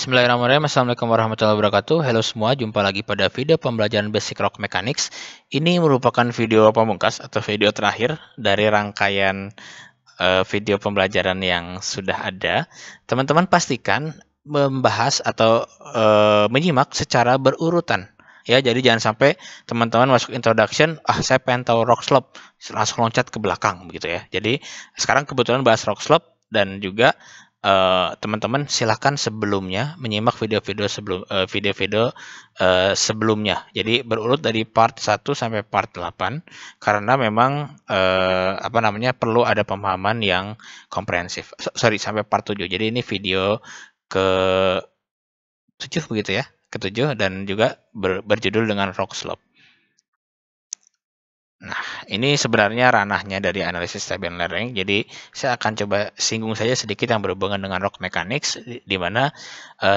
Bismillahirrahmanirrahim. Assalamualaikum warahmatullahi wabarakatuh. Halo semua, jumpa lagi pada video pembelajaran Basic Rock Mechanics. Ini merupakan video pamungkas atau video terakhir dari rangkaian video pembelajaran yang sudah ada. Teman-teman pastikan membahas atau menyimak secara berurutan. Ya, jadi jangan sampai teman-teman masuk introduction, saya pengen tahu rock slope, langsung loncat ke belakang begitu ya. Jadi sekarang kebetulan bahas rock slope dan juga teman-teman silahkan sebelumnya menyimak video-video sebelumnya. Jadi berurut dari part 1 sampai part 8 karena memang perlu ada pemahaman yang komprehensif. Sampai part 7. Jadi ini video ke 7 begitu ya. Ke-7 dan juga berjudul dengan rock slope. Nah, ini sebenarnya ranahnya dari analisis stable lereng. Jadi, saya akan coba singgung saja sedikit yang berhubungan dengan rock mechanics, di mana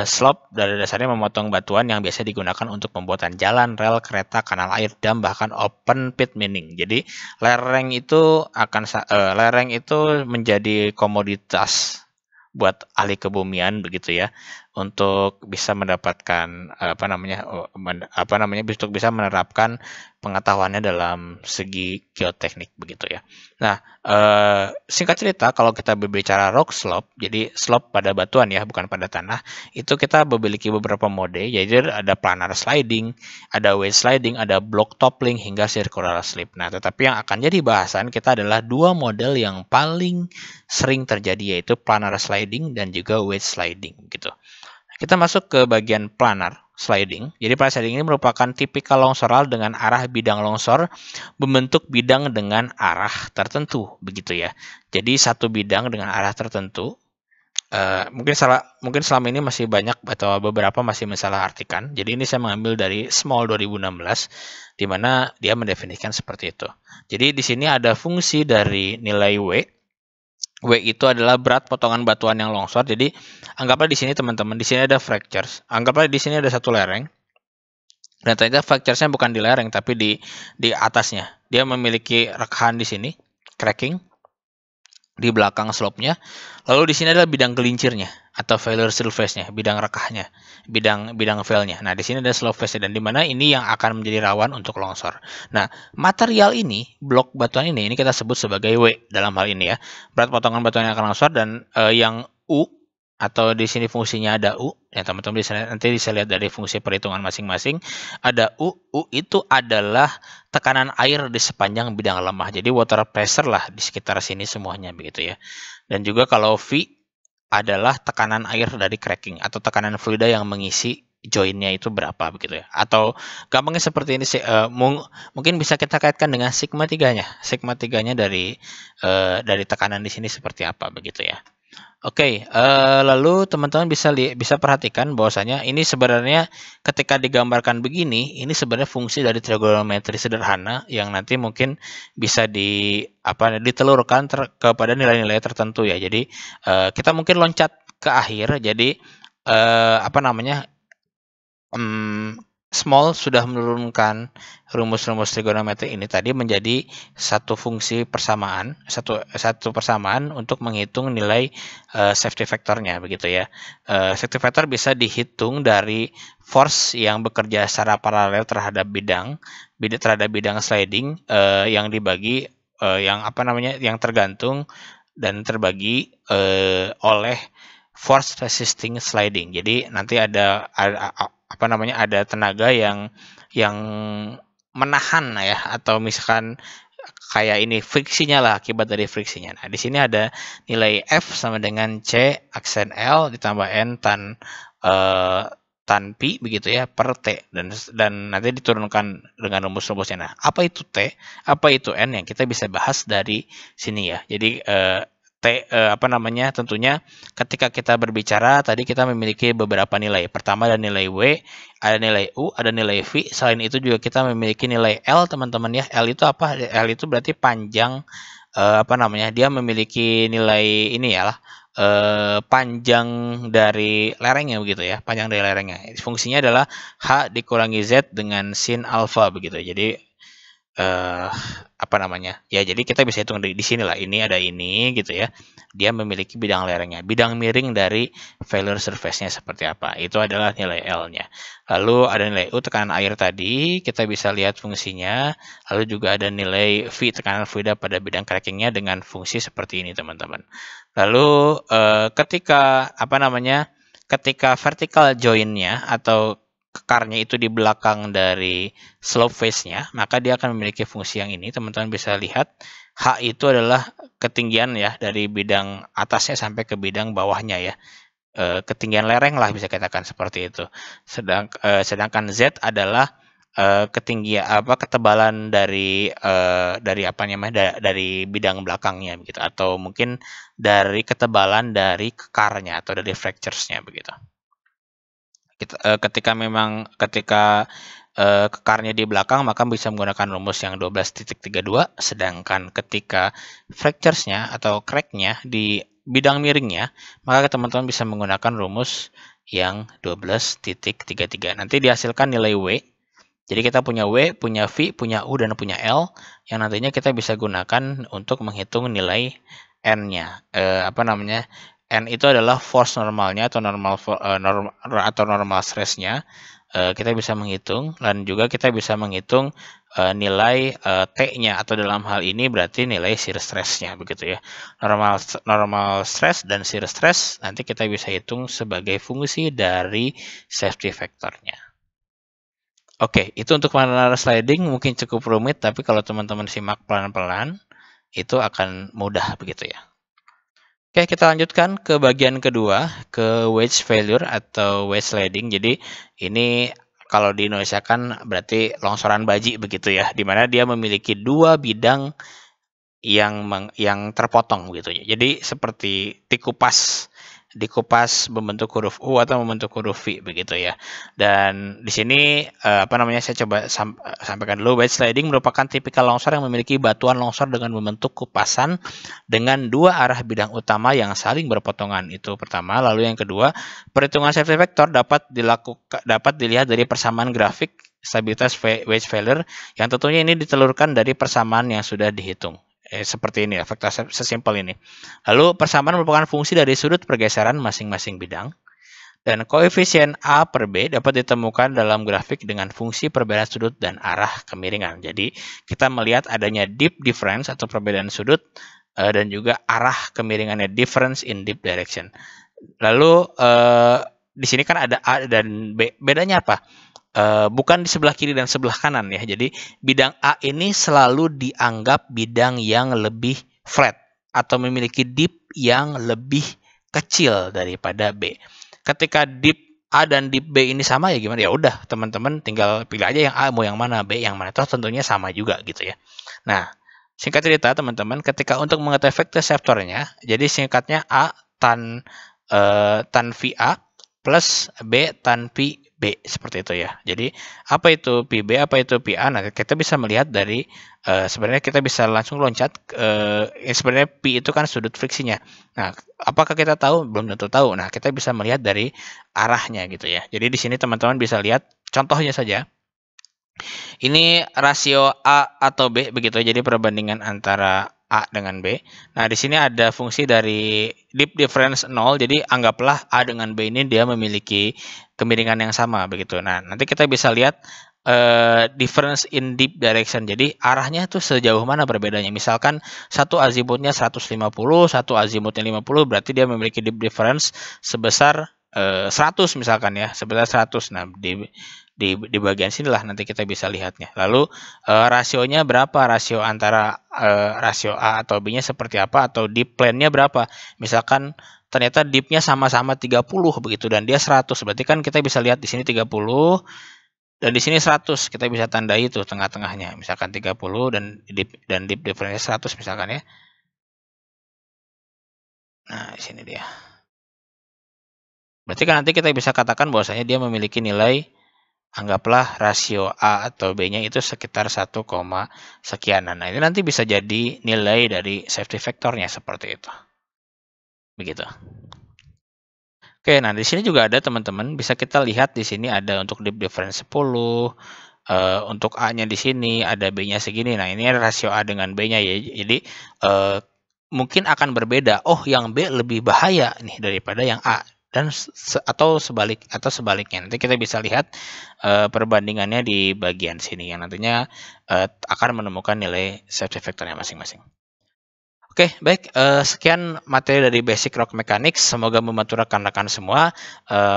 slope dari dasarnya memotong batuan yang biasa digunakan untuk pembuatan jalan, rel, kereta, kanal air, dam, bahkan open pit mining. Jadi, lereng itu menjadi komoditas buat ahli kebumian begitu ya, untuk bisa mendapatkan untuk bisa menerapkan pengetahuannya dalam segi geoteknik begitu ya. Nah, singkat cerita kalau kita berbicara rock slope, jadi slope pada batuan ya, bukan pada tanah, itu kita memiliki beberapa mode, yaitu ada planar sliding, ada wedge sliding, ada block toppling hingga circular slip. Nah, tetapi yang akan jadi bahasan kita adalah dua model yang paling sering terjadi, yaitu planar sliding dan juga wedge sliding gitu. Kita masuk ke bagian planar sliding. Jadi planar sliding ini merupakan tipikal longsoral dengan arah bidang longsor membentuk bidang dengan arah tertentu begitu ya. Jadi satu bidang dengan arah tertentu. Mungkin selama ini masih banyak atau beberapa masih mensalah artikan. Jadi ini saya mengambil dari Small 2016 di mana dia mendefinisikan seperti itu. Jadi di sini ada fungsi dari nilai W. W itu adalah berat potongan batuan yang longsor. Jadi anggaplah di sini teman-teman, di sini ada fractures. Anggaplah di sini ada satu lereng. Dan ternyata fracturesnya bukan di lereng tapi di atasnya. Dia memiliki rekahan di sini, cracking di belakang slope-nya. Lalu di sini adalah bidang gelincirnya atau failure surface-nya, bidang rekahnya, bidang fail-nya. Nah, di sini ada slope face dan di mana ini yang akan menjadi rawan untuk longsor. Nah, material ini, blok batuan ini kita sebut sebagai W dalam hal ini ya. Berat potongan batuan yang akan longsor dan yang U atau di sini fungsinya ada U. Ya, teman-teman nanti bisa lihat dari fungsi perhitungan masing-masing. Ada U. U itu adalah tekanan air di sepanjang bidang lemah. Jadi water pressure lah di sekitar sini semuanya begitu ya. Dan juga kalau V adalah tekanan air dari cracking atau tekanan fluida yang mengisi joinnya itu berapa begitu ya. Atau gampangnya seperti ini sih, mungkin bisa kita kaitkan dengan sigma 3-nya. Sigma 3-nya dari tekanan di sini seperti apa begitu ya. Oke, lalu teman-teman bisa perhatikan bahwasanya ini sebenarnya ketika digambarkan begini, ini sebenarnya fungsi dari trigonometri sederhana yang nanti mungkin bisa ditelurkan kepada nilai-nilai tertentu ya. Jadi kita mungkin loncat ke akhir. Jadi Small sudah menurunkan rumus-rumus trigonometri ini tadi menjadi satu fungsi persamaan, satu persamaan untuk menghitung nilai safety factor-nya begitu ya. Safety factor bisa dihitung dari force yang bekerja secara paralel terhadap bidang sliding yang dibagi yang tergantung dan terbagi oleh force resisting sliding. Jadi nanti ada tenaga yang menahan ya, atau misalkan kayak ini friksinya lah, akibat dari friksinya. Nah, di sini ada nilai F sama dengan C aksen L ditambah N tan Pi begitu ya per T, dan nanti diturunkan dengan rumus-rumusnya. Nah, apa itu T, apa itu N yang kita bisa bahas dari sini ya. Jadi tentunya ketika kita berbicara tadi kita memiliki beberapa nilai. Pertama ada nilai W, ada nilai U, ada nilai V. Selain itu juga kita memiliki nilai L, teman-teman ya. L itu apa? L itu berarti panjang dia memiliki nilai ini ya lah. Panjang dari lerengnya begitu ya, panjang dari lerengnya. Fungsinya adalah H dikurangi Z dengan sin alfa begitu. Jadi apa namanya? Ya, jadi kita bisa hitung di sini lah. Ini ada ini gitu ya. Dia memiliki bidang lerengnya. Bidang miring dari failure surface-nya seperti apa? Itu adalah nilai L-nya. Lalu ada nilai U tekanan air tadi, kita bisa lihat fungsinya. Lalu juga ada nilai V tekanan fluida pada bidang cracking-nya dengan fungsi seperti ini, teman-teman. Lalu ketika apa namanya? Ketika vertical join-nya atau kekarnya itu di belakang dari slope face-nya, maka dia akan memiliki fungsi yang ini. Teman-teman bisa lihat H itu adalah ketinggian ya dari bidang atasnya sampai ke bidang bawahnya ya. Ketinggian lereng lah bisa katakan seperti itu. Sedangkan Z adalah ketinggian ketebalan dari apa namanya dari bidang belakangnya begitu, atau mungkin dari ketebalan dari kekarnya atau dari fractures-nya begitu. Ketika kekarnya di belakang, maka bisa menggunakan rumus yang 12.32, sedangkan ketika fractures-nya atau crack-nya di bidang miringnya, maka teman-teman bisa menggunakan rumus yang 12.33. Nanti dihasilkan nilai W. Jadi kita punya W, punya V, punya U, dan punya L, yang nantinya kita bisa gunakan untuk menghitung nilai N-nya. N itu adalah force normalnya atau normal stress-nya. Kita bisa menghitung, dan juga kita bisa menghitung nilai T-nya, atau dalam hal ini berarti nilai shear stress-nya begitu ya. Normal stress dan shear stress nanti kita bisa hitung sebagai fungsi dari safety factor-nya. Oke, itu untuk mengenal sliding mungkin cukup rumit, tapi kalau teman-teman simak pelan-pelan itu akan mudah begitu ya. Oke, kita lanjutkan ke bagian kedua, ke wedge failure atau wedge sliding. Jadi ini kalau di Indonesia kan berarti longsoran baji begitu ya, di mana dia memiliki dua bidang yang terpotong begitu ya. Jadi seperti dikupas membentuk huruf U atau membentuk huruf V begitu ya. Dan di sini saya coba sampaikan dulu. Wedge sliding merupakan tipikal longsor yang memiliki batuan longsor dengan membentuk kupasan dengan dua arah bidang utama yang saling berpotongan. Itu pertama. Lalu yang kedua, perhitungan safety factor dapat dilihat dari persamaan grafik stabilitas wedge failure yang tentunya ini ditelurkan dari persamaan yang sudah dihitung. Seperti ini ya, fakta sesimpel ini. Lalu persamaan merupakan fungsi dari sudut pergeseran masing-masing bidang. Dan koefisien A per B dapat ditemukan dalam grafik dengan fungsi perbedaan sudut dan arah kemiringan. Jadi kita melihat adanya deep difference atau perbedaan sudut dan juga arah kemiringannya, difference in deep direction. Lalu di sini kan ada A dan B. Bedanya apa? Bukan di sebelah kiri dan sebelah kanan ya. Jadi bidang A ini selalu dianggap bidang yang lebih flat atau memiliki dip yang lebih kecil daripada B. Ketika dip A dan dip B ini sama ya gimana? Ya udah, teman-teman tinggal pilih aja yang A mau yang mana, B yang mana. Terus tentunya sama juga gitu ya. Nah, singkat cerita teman-teman, ketika untuk mengetahui vector sectornya, jadi singkatnya A tan VA plus B tan P B seperti itu ya. Jadi apa itu PB, apa itu PA? Nah, kita bisa melihat dari sebenarnya kita bisa langsung loncat sebenarnya P itu kan sudut friksinya. Nah, apakah kita tahu? Belum tentu tahu. Nah, kita bisa melihat dari arahnya gitu ya. Jadi di sini teman-teman bisa lihat contohnya saja. Ini rasio A atau B begitu. Jadi perbandingan antara A dengan B. Nah, di sini ada fungsi dari deep difference 0. Jadi anggaplah A dengan B ini dia memiliki kemiringan yang sama begitu. Nah, nanti kita bisa lihat difference in deep direction. Jadi arahnya itu sejauh mana perbedaannya. Misalkan satu azimutnya 150, satu azimutnya 50, berarti dia memiliki deep difference sebesar 100 misalkan ya, sebesar 100. Nah, di bagian sinilah nanti kita bisa lihatnya. Lalu rasionya berapa? Rasio antara rasio A atau B-nya seperti apa, atau deep plane-nya berapa? Misalkan ternyata deep-nya sama-sama 30 begitu dan dia 100. Berarti kan kita bisa lihat di sini 30 dan di sini 100. Kita bisa tandai itu tengah-tengahnya. Misalkan 30 dan deep difference-nya 100 misalkan ya. Nah, di sini dia. Berarti kan nanti kita bisa katakan bahwasanya dia memiliki nilai, anggaplah rasio A atau B-nya itu sekitar 1, sekianan. Nah, ini nanti bisa jadi nilai dari safety factor-nya seperti itu. Begitu. Oke, nah di sini juga ada teman-teman, bisa kita lihat di sini ada untuk deep difference 10, untuk A-nya di sini, ada B-nya segini. Nah, ini rasio A dengan B-nya ya. Jadi mungkin akan berbeda. Oh, yang B lebih bahaya nih daripada yang A, dan atau sebaliknya. Nanti kita bisa lihat perbandingannya di bagian sini yang nantinya akan menemukan nilai safety factor-nya masing-masing. Oke, baik. Sekian materi dari Basic Rock Mechanics. Semoga membantu rekan-rekan semua.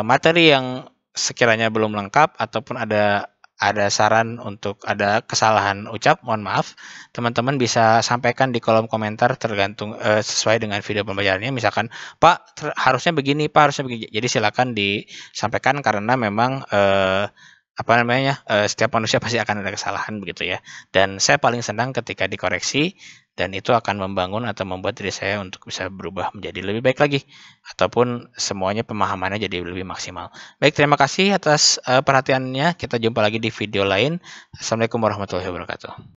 Materi yang sekiranya belum lengkap ataupun ada saran untuk ada kesalahan ucap, mohon maaf. Teman-teman bisa sampaikan di kolom komentar tergantung sesuai dengan video pembelajarannya. Misalkan, Pak, harusnya begini, Pak, harusnya begini. Jadi silakan disampaikan karena memang setiap manusia pasti akan ada kesalahan begitu ya. Dan saya paling senang ketika dikoreksi, dan itu akan membangun atau membuat diri saya untuk bisa berubah menjadi lebih baik lagi, ataupun semuanya pemahamannya jadi lebih maksimal. Baik, terima kasih atas perhatiannya. Kita jumpa lagi di video lain. Assalamualaikum warahmatullahi wabarakatuh.